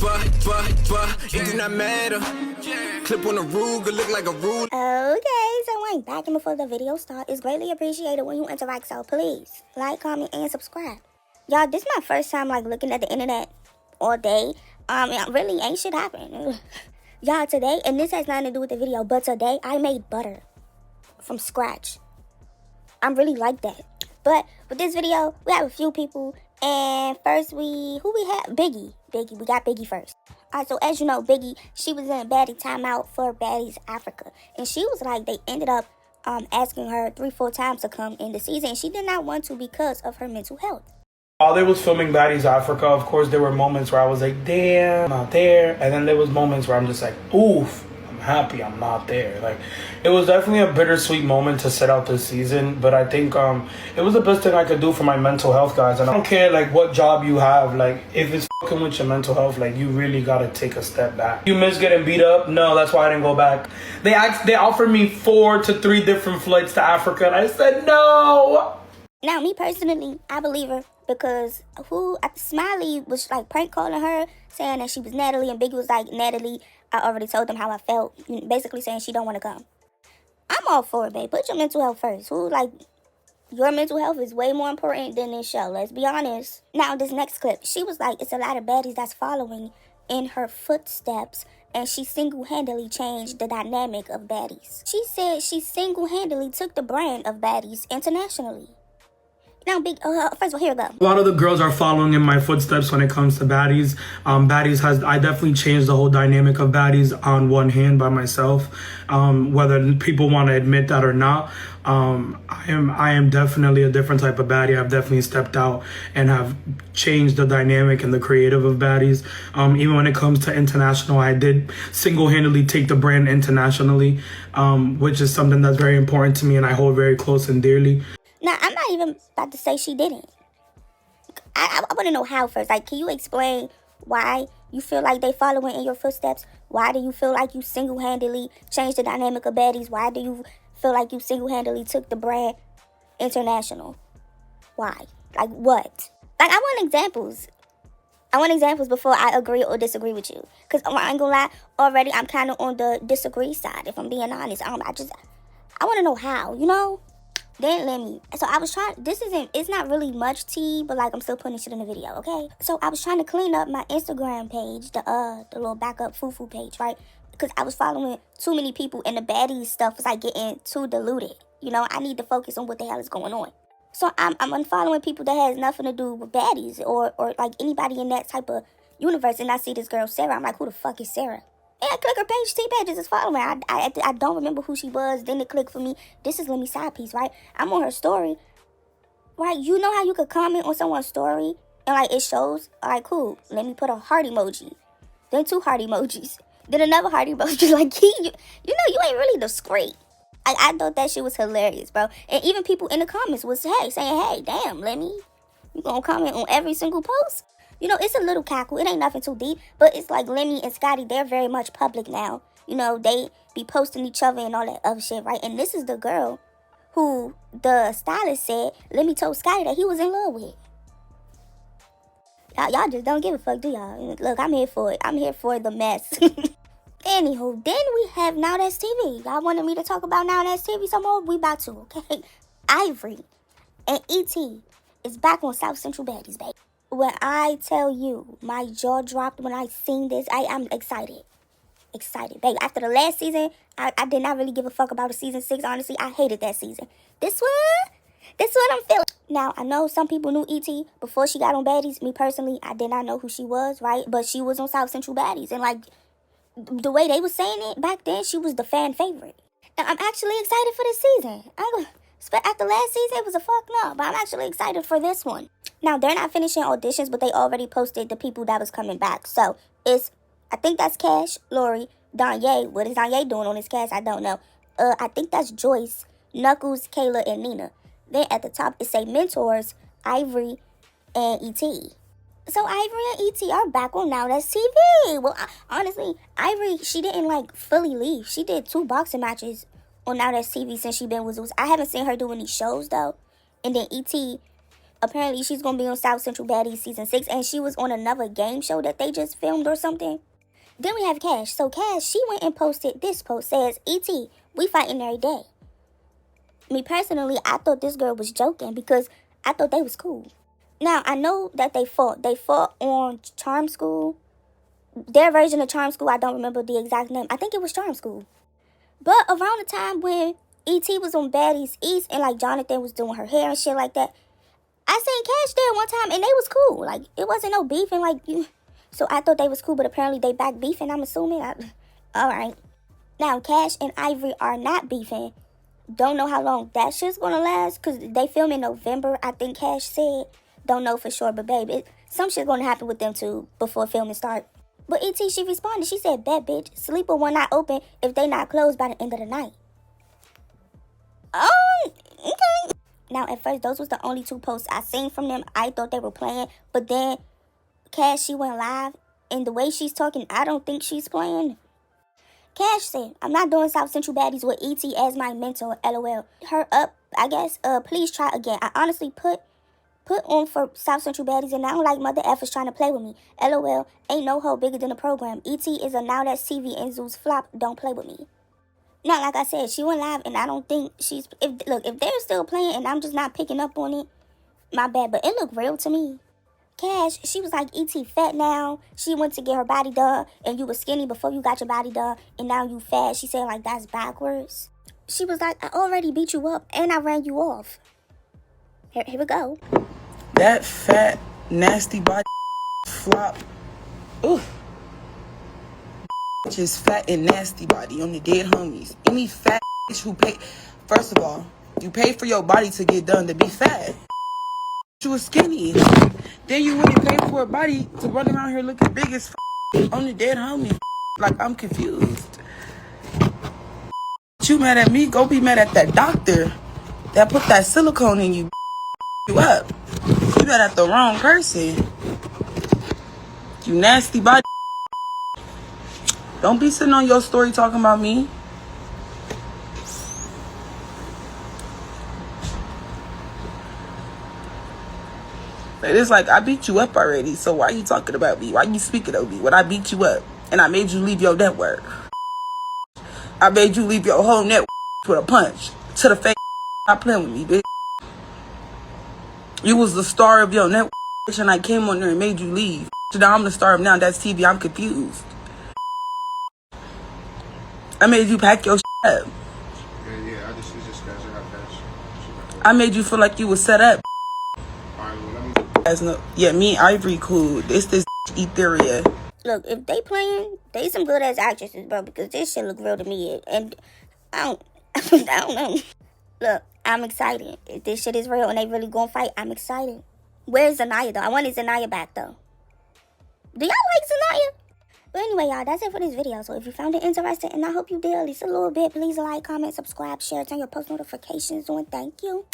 It do not matter. Clip on a Ruger, look like a ruler. Okay, so I'm back, and before the video starts, it's greatly appreciated when you interact, so please like, comment, and subscribe. Y'all, this is my first time like looking at the internet all day. Really ain't shit happening. Y'all, today, and this has nothing to do with the video, but today I made butter from scratch. I'm really like that. But with this video, we have a few people, and first who we have? Biggie. We got Biggie first. Alright, so as you know, Biggie, she was in a baddie timeout for Baddies Africa, and she was like, they ended up asking her 3-4 times to come in the season, and she did not want to because of her mental health. While they was filming Baddies Africa, of course, there were moments where I was like, damn, I'm not there. And then there was moments where I'm just like, oof, I'm happy I'm not there. Like, it was definitely a bittersweet moment to set out this season. But I think it was the best thing I could do for my mental health, guys. And I don't care, like, what job you have. Like, if it's fucking with your mental health, like, you really got to take a step back. You miss getting beat up? No, that's why I didn't go back. They offered me 4 to 3 different flights to Africa. And I said, no. Now, me personally, I believe her. Because Smiley was like prank calling her, saying that she was Natalie, and Biggie was like, Natalie, I already told them how I felt, basically saying she don't want to come. I'm all for it, babe. Put your mental health first. Your mental health is way more important than this show, let's be honest. Now, this next clip, she was like, it's a lot of baddies that's following in her footsteps, and she single-handedly changed the dynamic of baddies. She said she single-handedly took the brand of baddies internationally. Now, first of all, here we go. A lot of the girls are following in my footsteps when it comes to Baddies. I definitely changed the whole dynamic of Baddies on one hand by myself. Whether people want to admit that or not, I am definitely a different type of baddie. I've definitely stepped out and have changed the dynamic and the creative of Baddies. Even when it comes to international, I did single-handedly take the brand internationally, which is something that's very important to me and I hold very close and dearly. Now, I'm not even about to say she didn't. I want to know how first. Like, can you explain why you feel like they following in your footsteps? Why do you feel like you single-handedly changed the dynamic of baddies? Why do you feel like you single-handedly took the brand international? Why? Like, what? Like, I want examples. I want examples before I agree or disagree with you. Because I ain't gonna lie, already I'm kind of on the disagree side, if I'm being honest. I want to know how, Then let me. So I was trying, it's not really much tea, but like I'm still putting shit in the video, okay? So I was trying to clean up my Instagram page, the little backup foo-foo page, right? Because I was following too many people and the baddies stuff was like getting too diluted. I need to focus on what the hell is going on. So I'm unfollowing people that has nothing to do with baddies or like anybody in that type of universe. And I see this girl, Sarah. I'm like, who the fuck is Sarah? And I click her page, T-Pages is following. I don't remember who she was. Then it clicked for me. This is Lemmy side piece, right? I'm on her story. Right? You know how you could comment on someone's story and like it shows? All right, cool. Let me put a heart emoji. Then 2 heart emojis. Then another heart emoji. Like, you ain't really discreet. I thought that shit was hilarious, bro. And even people in the comments was saying, hey, damn, Lemmy, you gonna comment on every single post? It's a little cackle. It ain't nothing too deep. But it's like Lemmy and Scotty, they're very much public now. They be posting each other and all that other shit, right? And this is the girl who the stylist said Lemmy told Scotty that he was in love with. Y'all just don't give a fuck, do y'all? Look, I'm here for it. I'm here for the mess. Anywho, then we have Now That's TV. Y'all wanted me to talk about Now That's TV some more? We about to, okay? Ivori and E.T. is back on South Central Baddies, baby. When I tell you, my jaw dropped when I seen this. I am excited. Excited, baby. After the last season, I did not really give a fuck about the season 6. Honestly, I hated that season. This one I'm feeling. Now, I know some people knew E.T. before she got on Baddies. Me personally, I did not know who she was, right? But she was on South Central Baddies. And like, the way they was saying it back then, she was the fan favorite. And I'm actually excited for this season. After last season, it was a fuck no. But I'm actually excited for this one. Now, they're not finishing auditions, but they already posted the people that was coming back. So, I think that's Kash, Lori, Danye. What is Danye doing on this cast? I don't know. I think that's Joyce, Knuckles, Kayla, and Nina. Then at the top, it say mentors, Ivori, and E.T. So, Ivori and E.T. are back on Now That's TV. Well, honestly, Ivori, she didn't, fully leave. She did 2 boxing matches on Now That's TV since she been with Zeus. I haven't seen her do any shows, though. And then E.T., Apparently, she's going to be on South Central Baddies Season 6. And she was on another game show that they just filmed or something. Then we have Kash. So Kash, she went and posted this post. Says, E.T., we fighting every day. Me personally, I thought this girl was joking because I thought they was cool. Now, I know that they fought. They fought on Charm School. Their version of Charm School, I don't remember the exact name. I think it was Charm School. But around the time when E.T. was on Baddies East and like Jonathan was doing her hair and shit like that, I seen Kash there one time and they was cool. Like, it wasn't no beefing like you. So I thought they was cool, but apparently they back beefing, I'm assuming. Alright. Now, Kash and Ivori are not beefing. Don't know how long that shit's gonna last, because they film in November, I think Kash said. Don't know for sure, but babe, some shit's gonna happen with them too before filming start. But E.T., she responded. She said, bet, bitch. Sleep with one eye open if they not closed by the end of the night. Okay. Now, at first, those was the only 2 posts I seen from them. I thought they were playing. But then, Kash, she went live. And the way she's talking, I don't think she's playing. Kash said, I'm not doing South Central Baddies with E.T. as my mentor, LOL. Her up, I guess. Please try again. I honestly put on for South Central Baddies, and I don't like mother effers trying to play with me. LOL, ain't no hoe bigger than the program. E.T. is a now that's TV and Zeus flop. Don't play with me. Now, like I said, she went live, and I don't think she's... If they're still playing and I'm just not picking up on it, my bad. But it looked real to me. Kash, she was like, E.T. fat now. She went to get her body done, and you were skinny before you got your body done, and now you fat. She said, like, that's backwards. She was like, I already beat you up, and I ran you off. Here we go. That fat, nasty body flop. Ooh. Just fat and nasty body on the dead homies. Any fat who pay. First of all, you pay for your body to get done to be fat. You was skinny. Then you wouldn't pay for a body to run around here looking big as on the dead homie. Like, I'm confused. You mad at me? Go be mad at that doctor that put that silicone in you. You up. You mad at the wrong person. You nasty body. Don't be sitting on your story talking about me. It's like, I beat you up already, so why are you talking about me? Why you speaking of me when I beat you up and I made you leave your network? I made you leave your whole network with a punch to the face. Not playing with me, bitch. You was the star of your network, and I came on there and made you leave. Now I'm the star of Now That's TV. I'm confused. I made you pack your up. Yeah, it's just Kash. I got Kash. I made you feel like you was set up. Alright, well, let me... Yeah, me and Ivori cool. This Etheria. Look, if they playing, they some good ass actresses, bro, because this shit look real to me. And I don't know. Look, I'm excited. If this shit is real and they really gonna fight, I'm excited. Where's Zanaya, though? I wanted Zanaya back, though. Do y'all like Zanaya? But anyway, y'all, that's it for this video. So if you found it interesting, and I hope you did at least a little bit, please like, comment, subscribe, share, turn your post notifications on. Thank you.